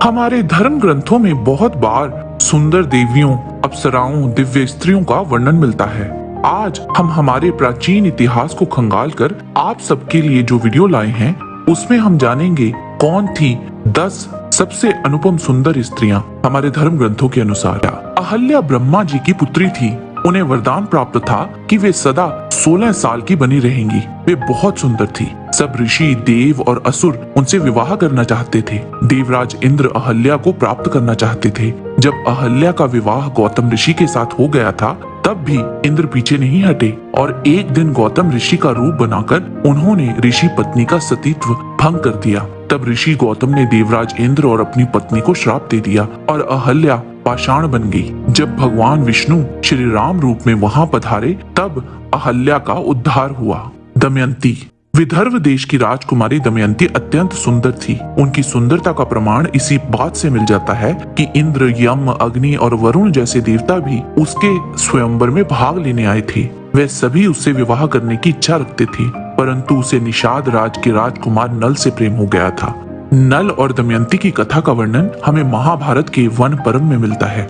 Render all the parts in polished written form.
हमारे धर्म ग्रंथों में बहुत बार सुंदर देवियों, अप्सराओं, दिव्य स्त्रियों का वर्णन मिलता है। आज हम हमारे प्राचीन इतिहास को खंगाल कर आप सबके लिए जो वीडियो लाए हैं, उसमें हम जानेंगे कौन थी 10 सबसे अनुपम सुंदर स्त्रियां हमारे धर्म ग्रंथों के अनुसार। अहल्या ब्रह्मा जी की पुत्री थी। उन्हें वरदान प्राप्त था कि वे सदा 16 साल की बनी रहेंगी। वे बहुत सुंदर थी। सब ऋषि, देव और असुर उनसे विवाह करना चाहते थे। देवराज इंद्र अहल्या को प्राप्त करना चाहते थे। जब अहल्या का विवाह गौतम ऋषि के साथ हो गया था, तब भी इंद्र पीछे नहीं हटे और एक दिन गौतम ऋषि का रूप बनाकर उन्होंने ऋषि पत्नी का सतीत्व भंग कर दिया। तब ऋषि गौतम ने देवराज इंद्र और अपनी पत्नी को श्राप दे दिया और अहल्या पाषाण बन गई। जब भगवान विष्णु श्री राम रूप में वहां पधारे, तब अहल्या का उद्धार हुआ। दमयंती। विदर्भ देश की राजकुमारी दमयंती अत्यंत सुंदर थी। उनकी सुंदरता का प्रमाण इसी बात से मिल जाता है कि इंद्र, यम, अग्नि और वरुण जैसे देवता भी उसके स्वयंवर में भाग लेने आए थे। वे सभी उससे विवाह करने की इच्छा रखते थे, परंतु उसे निषाद राज के राजकुमार नल से प्रेम हो गया था। नल और दमयंती की कथा का वर्णन हमें महाभारत के वन पर्व में मिलता है।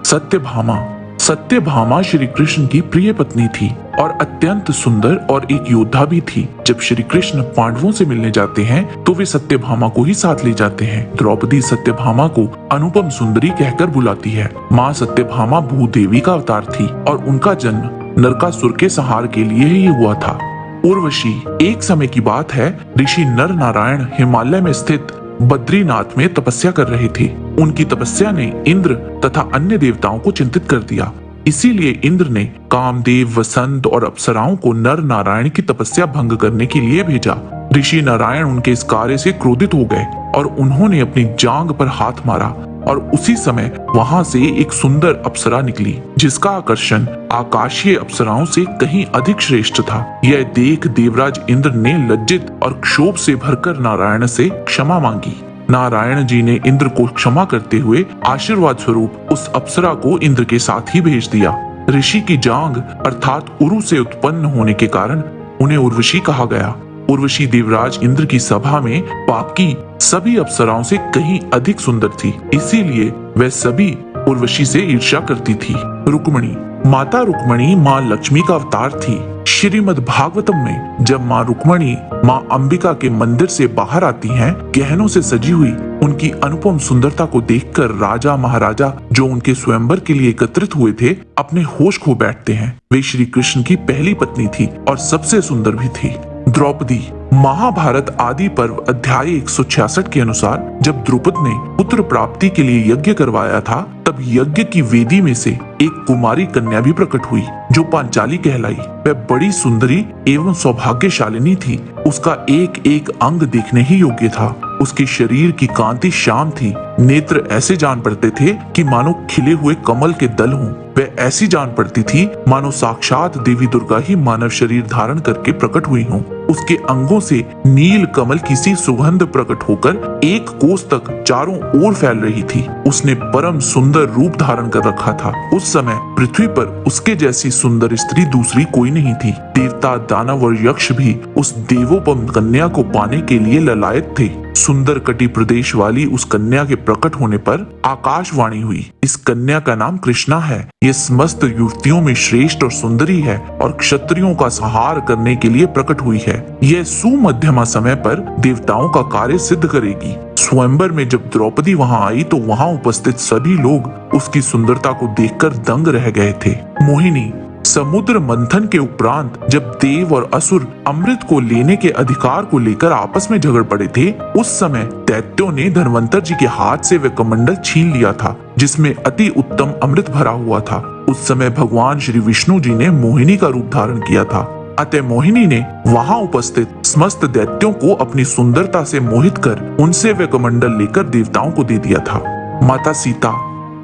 सत्यभामा। सत्यभामा श्री कृष्ण की प्रिय पत्नी थी और अत्यंत सुंदर और एक योद्धा भी थी। जब श्री कृष्ण पांडवों से मिलने जाते हैं, तो वे सत्यभामा को ही साथ ले जाते हैं। द्रौपदी सत्यभामा को अनुपम सुंदरी कहकर बुलाती है। माँ सत्यभामा भूदेवी का अवतार थी और उनका जन्म नरकासुर के संहार के लिए ही हुआ था। उर्वशी। एक समय की बात है, ऋषि नर नारायण हिमालय में स्थित बद्रीनाथ में तपस्या कर रहे थे। उनकी तपस्या ने इंद्र तथा अन्य देवताओं को चिंतित कर दिया। इसीलिए इंद्र ने कामदेव, वसंत और अप्सराओं को नर नारायण की तपस्या भंग करने के लिए भेजा। ऋषि नारायण उनके इस कार्य से क्रोधित हो गए और उन्होंने अपनी जांघ पर हाथ मारा और उसी समय वहां से एक सुंदर अप्सरा निकली, जिसका आकर्षण आकाशीय अप्सराओं से कहीं अधिक श्रेष्ठ था। यह देख देवराज इंद्र ने लज्जित और क्षोभ से भरकर नारायण से क्षमा मांगी। नारायण जी ने इंद्र को क्षमा करते हुए आशीर्वाद स्वरूप उस अप्सरा को इंद्र के साथ ही भेज दिया। ऋषि की जांघ अर्थात उरु से उत्पन्न होने के कारण उन्हें उर्वशी कहा गया। उर्वशी देवराज इंद्र की सभा में बाकी सभी अप्सराओं से कहीं अधिक सुंदर थी, इसीलिए वह सभी उर्वशी से ईर्ष्या करती थी। रुक्मणी। माता रुक्मणी माँ लक्ष्मी का अवतार थी। श्रीमद् भागवतम में जब माँ रुक्मणी माँ अंबिका के मंदिर से बाहर आती हैं, गहनों से सजी हुई उनकी अनुपम सुंदरता को देखकर राजा महाराजा जो उनके स्वयंवर के लिए एकत्रित हुए थे, अपने होश खो बैठते हैं। वे श्री कृष्ण की पहली पत्नी थी और सबसे सुंदर भी थी। द्रौपदी। महाभारत आदि पर्व अध्याय 166 के अनुसार जब द्रुपद ने पुत्र प्राप्ति के लिए यज्ञ करवाया था, तब यज्ञ की वेदी में से एक कुमारी कन्या भी प्रकट हुई जो पांचाली कहलाई। वह बड़ी सुंदरी एवं सौभाग्यशालिनी थी। उसका एक एक अंग देखने ही योग्य था। उसके शरीर की कांति श्याम थी। नेत्र ऐसे जान पड़ते थे कि मानो खिले हुए कमल के दल हों। वह ऐसी जान पड़ती थी मानो साक्षात देवी दुर्गा ही मानव शरीर धारण करके प्रकट हुई हों। उसके अंगों से नील कमल की सी सुगंध प्रकट होकर एक कोस तक चारों ओर फैल रही थी। उसने परम सुंदर रूप धारण कर रखा था। उस समय पृथ्वी पर उसके जैसी सुंदर स्त्री दूसरी कोई नहीं थी। देवता, दानव और यक्ष भी उस देवोपम कन्या को पाने के लिए ललायत थे। सुंदर कटी प्रदेश वाली उस कन्या के प्रकट होने पर आकाशवाणी हुई। इस कन्या का नाम कृष्णा है। ये समस्त युवतियों में श्रेष्ठ और सुंदरी है और क्षत्रियों का संहार करने के लिए प्रकट हुई है। यह सुमध्यमा समय पर देवताओं का कार्य सिद्ध करेगी। स्वयंवर में जब द्रौपदी वहां आई, तो वहां उपस्थित सभी लोग उसकी सुंदरता को देखकर दंग रह गए थे। मोहिनी। समुद्र मंथन के उपरांत जब देव और असुर अमृत को लेने के अधिकार को लेकर आपस में झगड़ पड़े थे, उस समय दैत्यों ने धन्वंतर जी के हाथ से वह कमंडल छीन लिया था जिसमें अति उत्तम अमृत भरा हुआ था। उस समय भगवान श्री विष्णु जी ने मोहिनी का रूप धारण किया था। अतः मोहिनी ने वहां उपस्थित समस्त दैत्यों को अपनी सुंदरता से मोहित कर उनसे वह कमंडल लेकर देवताओं को दे दिया था। माता सीता।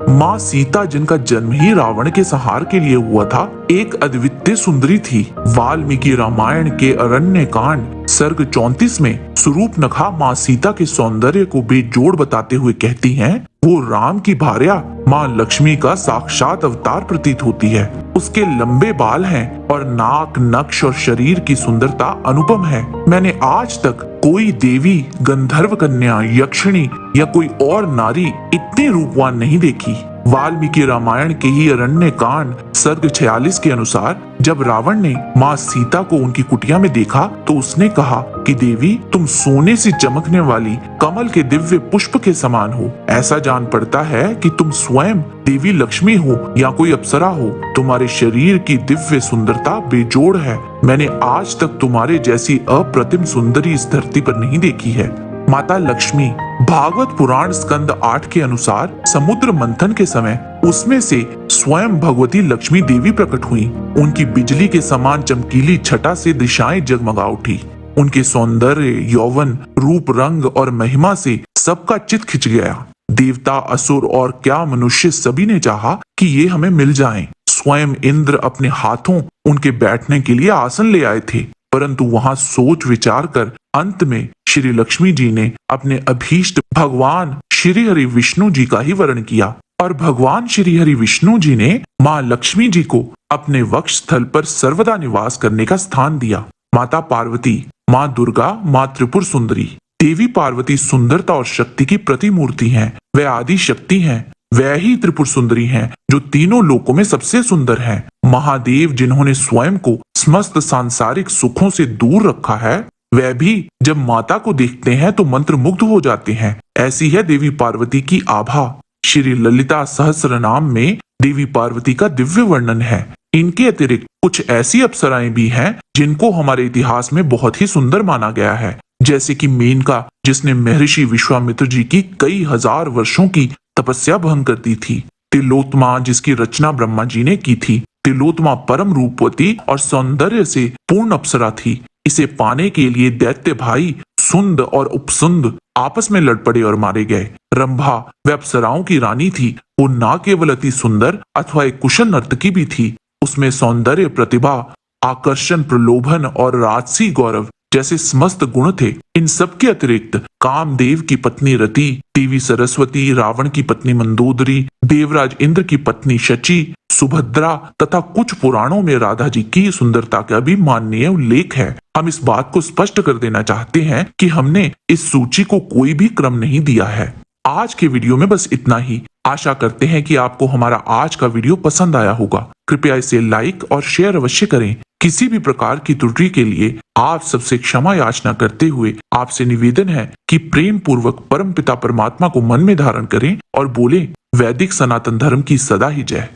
माँ सीता, जिनका जन्म ही रावण के संहार के लिए हुआ था, एक अद्वितीय सुंदरी थी। वाल्मीकि रामायण के अरण्य कांड सर्ग 34 में स्वरूपनखा माँ सीता के सौंदर्य को बेजोड़ बताते हुए कहती हैं, वो राम की भार्या माँ लक्ष्मी का साक्षात अवतार प्रतीत होती है। उसके लंबे बाल हैं और नाक, नक्श और शरीर की सुंदरता अनुपम है। मैंने आज तक कोई देवी, गंधर्व कन्या, यक्षिणी या कोई और नारी इतनी रूपवान नहीं देखी। वाल्मीकि रामायण के ही अरण्य कांड सर्ग 46 के अनुसार जब रावण ने माँ सीता को उनकी कुटिया में देखा तो उसने कहा कि देवी, तुम सोने से चमकने वाली कमल के दिव्य पुष्प के समान हो। ऐसा जान पड़ता है कि तुम स्वयं देवी लक्ष्मी हो या कोई अप्सरा हो। तुम्हारे शरीर की दिव्य सुंदरता बेजोड़ है। मैंने आज तक तुम्हारे जैसी अप्रतिम सुंदरी इस धरती पर नहीं देखी है। माता लक्ष्मी भागवत पुराण स्कंद 8 के अनुसार समुद्र मंथन के समय उसमें से स्वयं भगवती लक्ष्मी देवी प्रकट हुई। उनकी बिजली के समान चमकीली छटा से दिशाएं जगमगा उठी। उनके सौंदर्य, यौवन, रूप, रंग और महिमा से सबका चित्त खिंच गया। देवता, असुर और क्या मनुष्य सभी ने चाहा कि ये हमें मिल जाएं। स्वयं इंद्र अपने हाथों उनके बैठने के लिए आसन ले आए थे, परंतु वहां सोच विचार कर अंत में श्री लक्ष्मी जी ने अपने अभीष्ट भगवान श्री हरि विष्णु जी का ही वर्ण किया और भगवान श्री हरि विष्णु जी ने माँ लक्ष्मी जी को अपने वक्ष स्थल पर सर्वदा निवास करने का स्थान दिया। माता पार्वती, माँ दुर्गा, माँ त्रिपुर सुंदरी। देवी पार्वती सुंदरता और शक्ति की प्रतिमूर्ति हैं। वे आदि शक्ति हैं। वह ही त्रिपुर सुंदरी हैं जो तीनों लोकों में सबसे सुंदर हैं। महादेव जिन्होंने स्वयं को समस्त सांसारिक सुखों से दूर रखा है, वह भी जब माता को देखते हैं तो मंत्र मुग्ध हो जाते हैं। ऐसी है देवी पार्वती की आभा। श्री ललिता सहस्त्र नाम में देवी पार्वती का दिव्य वर्णन है। इनके अतिरिक्त कुछ ऐसी अप्सराएं भी हैं जिनको हमारे इतिहास में बहुत ही सुंदर माना गया है, जैसे कि मेनका, जिसने महर्षि विश्वामित्र जी की कई हजार वर्षों की तपस्या भंग कर दी थी। तिलोत्तमा, जिसकी रचना ब्रह्मा जी ने की थी। तिलोत्तमा परम रूपवती और सौंदर्य से पूर्ण अप्सरा थी। इसे पाने के लिए दैत्य भाई सुंद और उपसुंद आपस में लड़ पड़े और मारे गए। रंभा वह अप्सराओं की रानी थी। वो न केवल अति सुंदर अथवा एक कुशल नर्तकी भी थी। उसमें सौंदर्य, प्रतिभा, आकर्षण, प्रलोभन और राजसी गौरव जैसे समस्त गुण थे। इन सब के अतिरिक्त कामदेव की पत्नी रति, देवी सरस्वती, रावण की पत्नी मंदोदरी, देवराज इंद्र की पत्नी शची, सुभद्रा तथा कुछ पुराणों में राधा जी की सुंदरता का भी माननीय उल्लेख है। हम इस बात को स्पष्ट कर देना चाहते हैं कि हमने इस सूची को कोई भी क्रम नहीं दिया है। आज के वीडियो में बस इतना ही। आशा करते हैं कि आपको हमारा आज का वीडियो पसंद आया होगा। कृपया इसे लाइक और शेयर अवश्य करें। किसी भी प्रकार की त्रुटि के लिए आप सबसे क्षमा याचना करते हुए आपसे निवेदन है कि प्रेम पूर्वक परम पिता परमात्मा को मन में धारण करें और बोले, वैदिक सनातन धर्म की सदा ही जय।